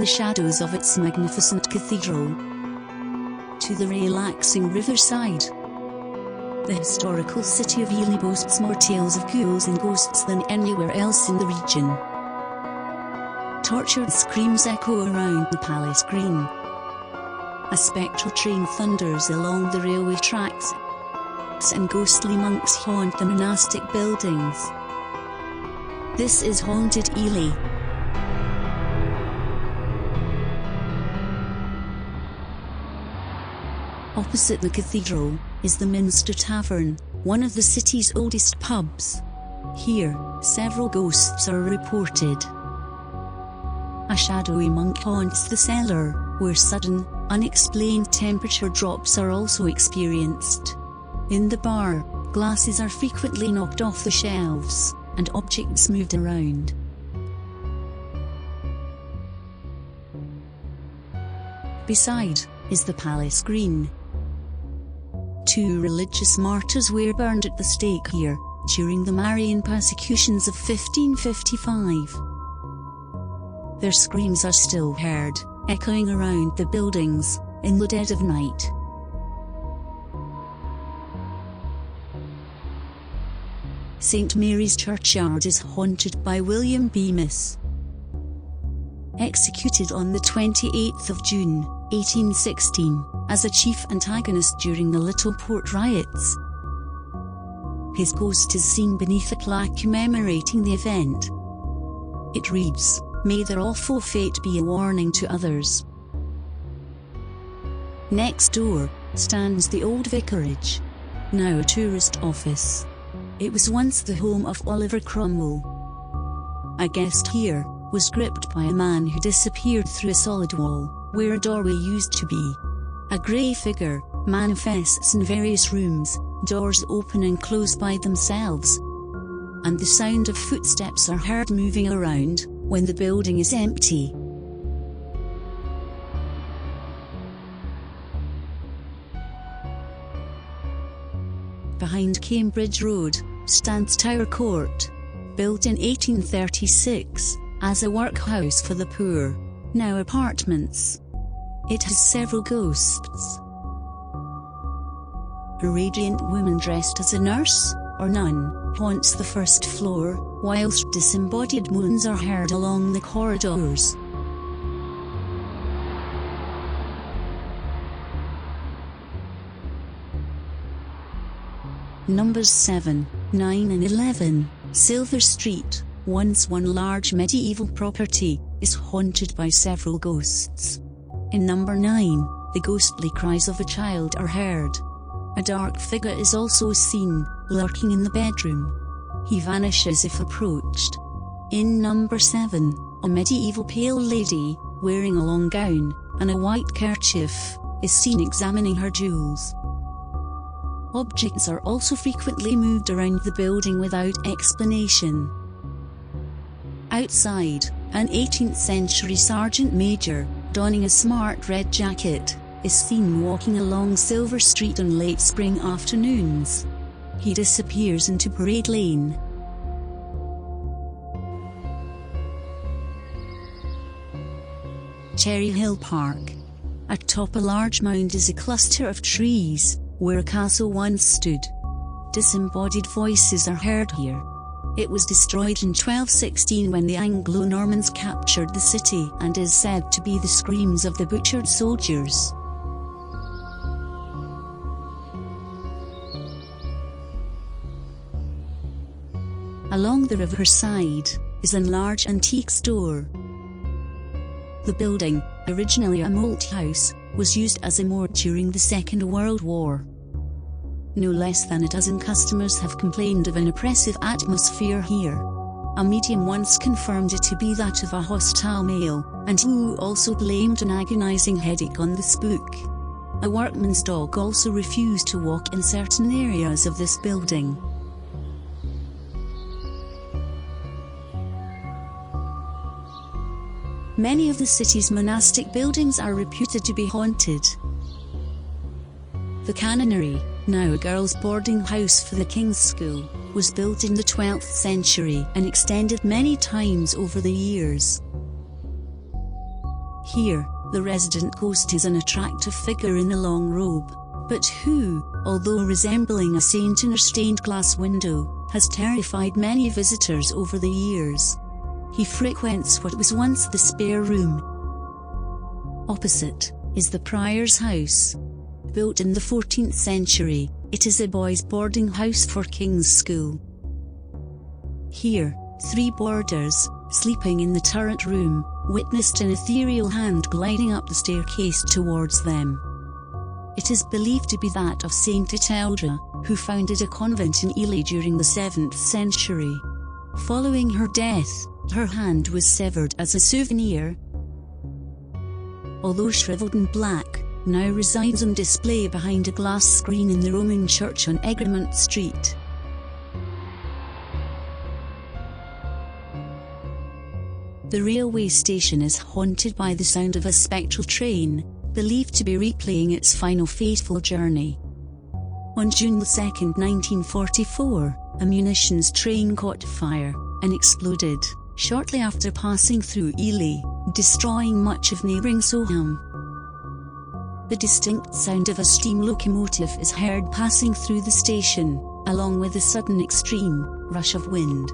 the shadows of its magnificent cathedral to the relaxing riverside. The historical city of Ely boasts more tales of ghouls and ghosts than anywhere else in the region. Tortured screams echo around the palace green. A spectral train thunders along the railway tracks, and ghostly monks haunt the monastic buildings. This is Haunted Ely. Opposite the cathedral is the Minster Tavern, one of the city's oldest pubs. Here, several ghosts are reported. A shadowy monk haunts the cellar, where sudden, unexplained temperature drops are also experienced. In the bar, glasses are frequently knocked off the shelves, and objects moved around. Beside is the Palace Green. 2 religious martyrs were burned at the stake here, during the Marian persecutions of 1555. Their screams are still heard, echoing around the buildings, in the dead of night. St. Mary's Churchyard is haunted by William Bemis. Executed on the 28th of June, 1816, as a chief antagonist during the Little Port riots. His ghost is seen beneath a plaque commemorating the event. It reads, "May their awful fate be a warning to others." Next door stands the old vicarage, now a tourist office. It was once the home of Oliver Cromwell. A guest here was gripped by a man who disappeared through a solid wall, where a doorway used to be. A grey figure manifests in various rooms, doors open and close by themselves, and the sound of footsteps are heard moving around when the building is empty. Behind Cambridge Road stands Tower Court, built in 1836 as a workhouse for the poor, now apartments. It has several ghosts. A radiant woman dressed as a nurse or nun haunts the first floor, whilst disembodied moans are heard along the corridors. Numbers 7, 9 and 11, Silver Street, once one large medieval property, is haunted by several ghosts. In number 9, the ghostly cries of a child are heard. A dark figure is also seen, lurking in the bedroom. He vanishes if approached. In number 7, a medieval pale lady, wearing a long gown and a white kerchief, is seen examining her jewels. Objects are also frequently moved around the building without explanation. Outside, an 18th century sergeant major, donning a smart red jacket, is seen walking along Silver Street on late spring afternoons. He disappears into Parade Lane. Cherry Hill Park. Atop a large mound is a cluster of trees, where a castle once stood. Disembodied voices are heard here. It was destroyed in 1216 when the Anglo-Normans captured the city and is said to be the screams of the butchered soldiers. Along the riverside is a large antique store. The building, originally a malt house, was used as a moor during the Second World War. No less than a dozen customers have complained of an oppressive atmosphere here. A medium once confirmed it to be that of a hostile male, and who also blamed an agonizing headache on the spook. A workman's dog also refused to walk in certain areas of this building. Many of the city's monastic buildings are reputed to be haunted. The Canonry, now a girls' boarding house for the King's School, was built in the 12th century and extended many times over the years. Here, the resident ghost is an attractive figure in a long robe, but who, although resembling a saint in a stained glass window, has terrified many visitors over the years. He frequents what was once the spare room. Opposite is the prior's house. Built in the 14th century, it is a boys' boarding house for King's School. Here, 3 boarders, sleeping in the turret room, witnessed an ethereal hand gliding up the staircase towards them. It is believed to be that of Saint Etheldra, who founded a convent in Ely during the 7th century. Following her death, her hand was severed as a souvenir. Although shriveled and black, now resides on display behind a glass screen in the Roman church on Egremont Street. The railway station is haunted by the sound of a spectral train, believed to be replaying its final fateful journey. On June 2, 1944, a munitions train caught fire and exploded, shortly after passing through Ely, destroying much of neighbouring Soham. The distinct sound of a steam locomotive is heard passing through the station, along with a sudden extreme rush of wind.